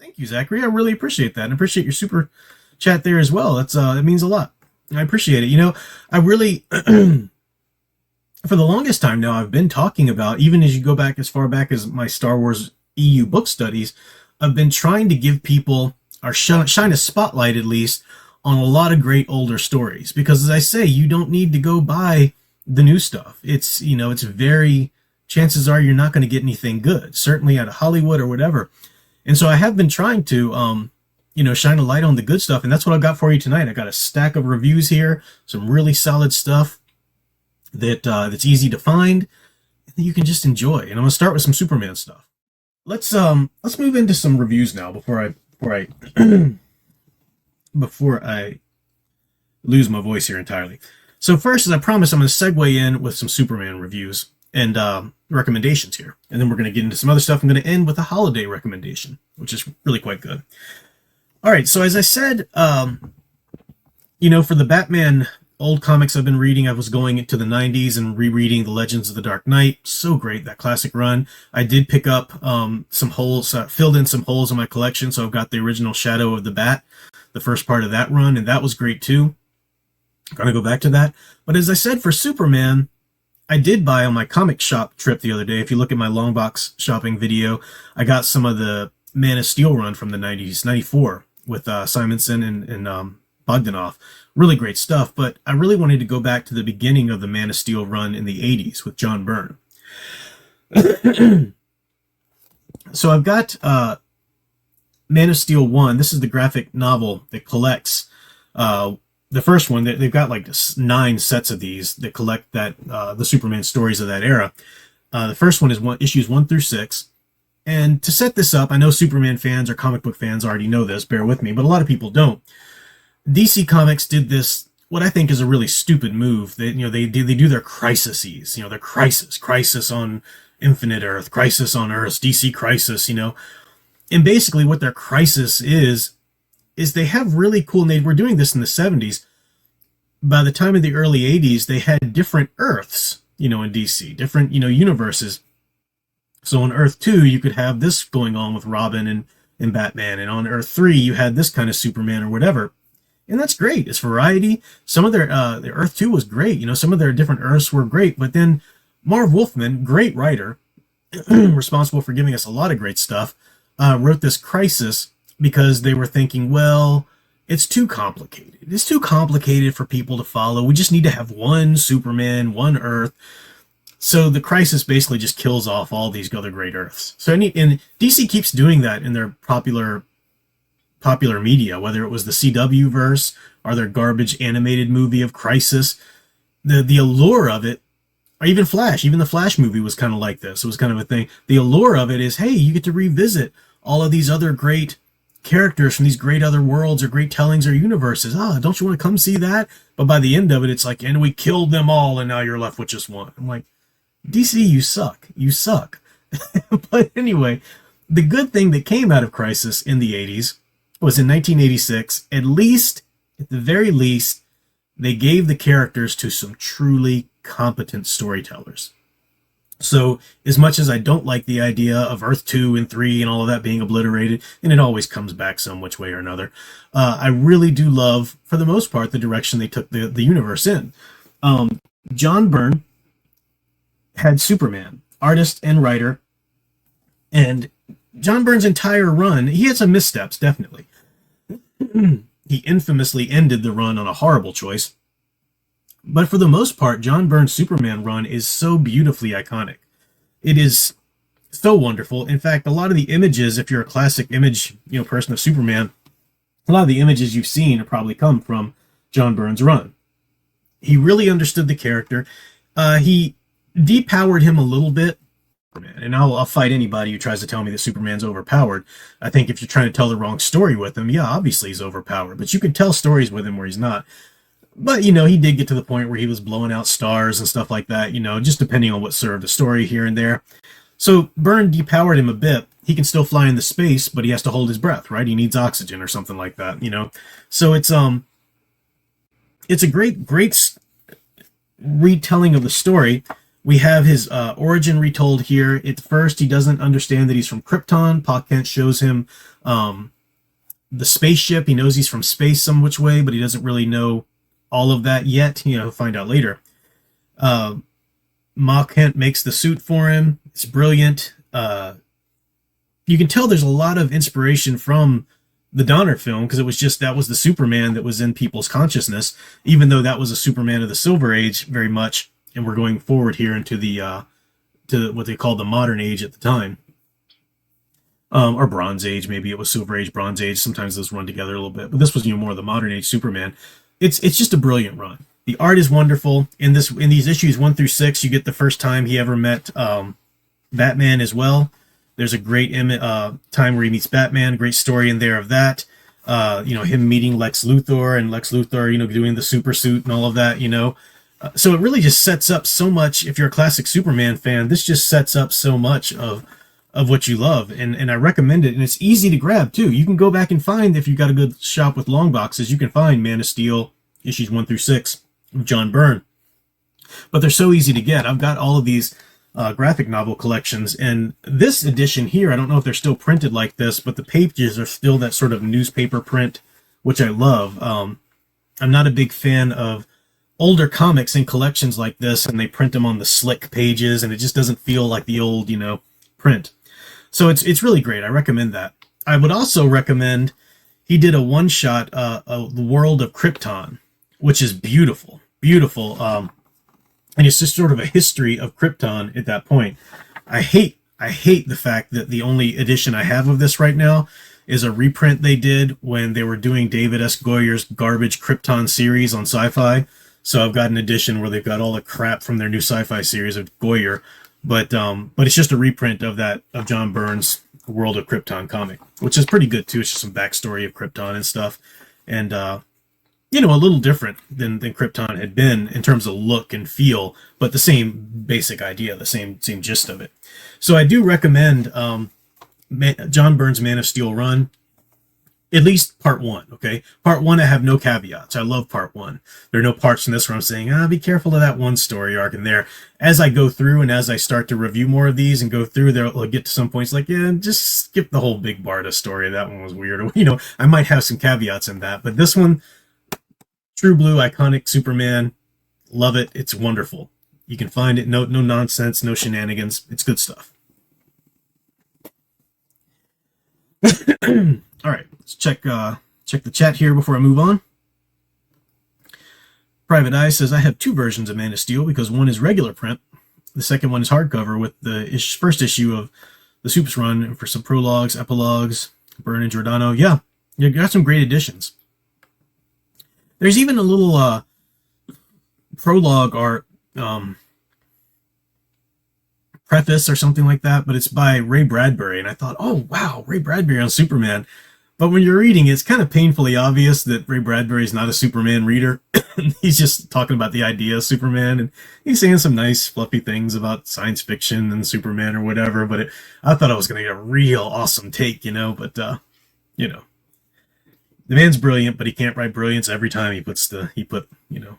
Thank you, Zachary. I really appreciate that, and appreciate your super chat there as well. That means a lot. I appreciate it. I really, for the longest time now, I've been talking about, even as you go back as far back as my Star Wars EU book studies, I've been trying to give people, or shine a spotlight at least, on a lot of great older stories. Because as I say, you don't need to go buy the new stuff. It's very, chances are you're not going to get anything good, certainly out of Hollywood or whatever. And so I have been trying to, shine a light on the good stuff. And that's what I've got for you tonight. I got a stack of reviews here, some really solid stuff that's easy to find and that you can just enjoy. And I'm going to start with some Superman stuff. Let's move into some reviews now before I before I lose my voice here entirely. So first, as I promised, I'm going to segue in with some Superman reviews and recommendations here. And then we're going to get into some other stuff. I'm going to end with a holiday recommendation, which is really quite good. All right, so as I said, for the Batman old comics I've been reading, I was going into the 90s and rereading The Legends of the Dark Knight. So great, that classic run. I did pick up some holes, filled in some holes in my collection, so I've got the original Shadow of the Bat, the first part of that run, and that was great too. I'm going to go back to that. But as I said, for Superman, I did buy on my comic shop trip the other day. If you look at my long box shopping video, I got some of the Man of Steel run from the 90s, 94, with Simonson and Bogdanov. Really great stuff, but I really wanted to go back to the beginning of the Man of Steel run in the 80s with John Byrne. So I've got Man of Steel 1. This is the graphic novel that collects the first one. They've got like 9 sets of these that collect the Superman stories of that era. The first one is issues 1 through 6. And to set this up, I know Superman fans or comic book fans already know this, bear with me, but a lot of people don't. DC Comics did this, what I think is a really stupid move. They do their crises, their crisis on Infinite Earth, crisis on Earth, DC Crisis, And basically what their crisis is they have really cool names. We're doing this in the 70s. By the time of the early 80s, they had different Earths, in DC, different, universes. So on Earth 2, you could have this going on with Robin and Batman. And on Earth 3, you had this kind of Superman or whatever. And that's great. It's variety. Some of their Earth 2 was great. Some of their different Earths were great. But then Marv Wolfman, great writer, responsible for giving us a lot of great stuff, wrote this crisis because they were thinking, well, it's too complicated. It's too complicated for people to follow. We just need to have one Superman, one Earth. So the crisis basically just kills off all these other great Earths. So and DC keeps doing that in their popular media, whether it was the CW verse or their garbage animated movie of Crisis. The allure of it, or even Flash, even the Flash movie was kind of like this. It was kind of a thing. The allure of it is, hey, you get to revisit all of these other great characters from these great other worlds or great tellings or universes. Don't you want to come see that? But by the end of it, it's like, and we killed them all, and now you're left with just one. I'm like, DC, you suck. You suck. But anyway, the good thing that came out of Crisis in the 80s was in 1986, at the very least, they gave the characters to some truly competent storytellers. So as much as I don't like the idea of Earth 2 and 3 and all of that being obliterated, and it always comes back some which way or another, I really do love, for the most part, the direction they took the universe in. John Byrne had Superman, artist and writer, and John Byrne's entire run, he had some missteps, definitely. He infamously ended the run on a horrible choice. But for the most part, John Byrne's Superman run is so beautifully iconic. It is so wonderful. In fact, a lot of the images, if you're a classic image, person of Superman, a lot of the images you've seen probably come from John Byrne's run. He really understood the character. He depowered him a little bit. And I'll fight anybody who tries to tell me that Superman's overpowered. I think if you're trying to tell the wrong story with him, yeah, obviously he's overpowered. But you can tell stories with him where he's not. But, he did get to the point where he was blowing out stars and stuff like that, just depending on what served the story here and there. So Byrne depowered him a bit. He can still fly into space, but he has to hold his breath, right? He needs oxygen or something like that, So it's a great retelling of the story. We have his origin retold here. At first, he doesn't understand that he's from Krypton. Pa Kent shows him The spaceship, he knows he's from space some which way, but he doesn't really know all of that yet. He'll find out later. Uh, Ma Kent makes the suit for him. It's brilliant. You can tell there's a lot of inspiration from the Donner film because it was just that was the Superman that was in people's consciousness, even though that was a Superman of the Silver Age very much, and we're going forward here into the to what they called the modern age at the time, or Bronze Age. Maybe it was Silver Age, Bronze Age. Sometimes those run together a little bit, but this was more the modern age Superman. It's just a brilliant run. The art is wonderful. In these issues 1 through 6, you get the first time he ever met Batman as well. There's a great time where he meets Batman. Great story in there of that. Him meeting Lex Luthor and Lex Luthor, doing the super suit and all of that. So it really just sets up so much. If you're a classic Superman fan, this just sets up so much of what you love, and I recommend it. And it's easy to grab too. You can go back and find, if you've got a good shop with long boxes, you can find Man of Steel issues 1 through 6 of John Byrne. But they're so easy to get. I've got all of these graphic novel collections, and this edition here, I don't know if they're still printed like this, but the pages are still that sort of newspaper print, which I love. I'm not a big fan of older comics in collections like this, and they print them on the slick pages, and it just doesn't feel like the old, print. So it's really great. I recommend that. I would also recommend, he did a one-shot, The World of Krypton, which is beautiful. Beautiful. And it's just sort of a history of Krypton at that point. I hate the fact that the only edition I have of this right now is a reprint they did when they were doing David S. Goyer's garbage Krypton series on Sci-Fi. So I've got an edition where they've got all the crap from their new Sci-Fi series of Goyer, but it's just a reprint of John Byrne's World of Krypton comic, which is pretty good too. It's just some backstory of Krypton and stuff, and a little different than Krypton had been in terms of look and feel, but the same basic idea, the same gist of it. So I do recommend John Byrne's Man of Steel run, at least part 1, okay? Part 1, I have no caveats. I love part 1. There are no parts in this where I'm saying, be careful of that one story arc in there. As I go through and as I start to review more of these and go through, they'll get to some points like, just skip the whole Big Barda story. That one was weird. I might have some caveats in that, but this one, True Blue, iconic Superman. Love it. It's wonderful. You can find it. No nonsense, no shenanigans. It's good stuff. All right, let's check the chat here before I move on. Private Eye says, I have 2 versions of Man of Steel because one is regular print. The second one is hardcover with the first issue of the Supes run, and for some prologues, epilogues, Byrne and Giordano. Yeah, you got some great editions. There's even a little prologue or preface or something like that, but it's by Ray Bradbury, and I thought, oh wow, Ray Bradbury on Superman. But when you're reading, it's kind of painfully obvious that Ray Bradbury is not a Superman reader. He's just talking about the idea of Superman, and he's saying some nice fluffy things about science fiction and Superman or whatever, but I thought I was going to get a real awesome take, but the man's brilliant, but he can't write brilliance every time he put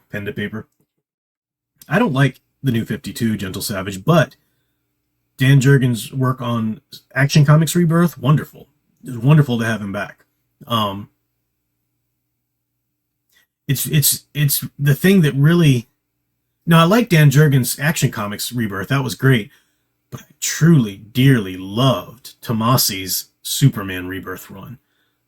pen to paper. I don't like the New 52, Gentle Savage, but Dan Jurgen's work on Action Comics Rebirth, wonderful. It's wonderful to have him back. It's the thing that really. Now I like Dan Jurgen's Action Comics Rebirth. That was great, but I truly, dearly loved Tomasi's Superman Rebirth run.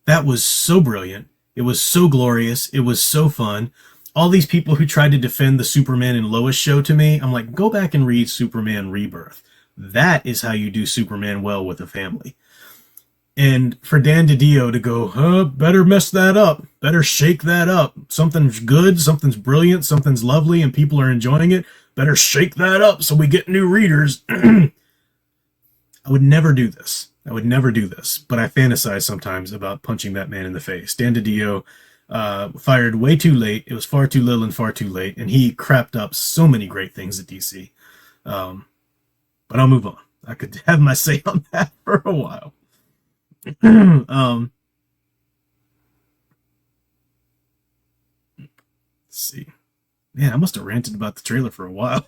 That was so brilliant. It was so glorious. It was so fun. All these people who tried to defend the Superman and Lois show to me, I'm like, go back and read Superman Rebirth. That is how you do Superman well with a family. And for Dan DiDio to go, better mess that up. Better shake that up. Something's good, something's brilliant, something's lovely, and people are enjoying it. Better shake that up so we get new readers. I would never do this. But I fantasize sometimes about punching that man in the face. Dan DiDio fired way too late. It was far too little and far too late, and he crapped up so many great things at DC. But I'll move on. I could have my say on that for a while. Let's see. Man, I must have ranted about the trailer for a while.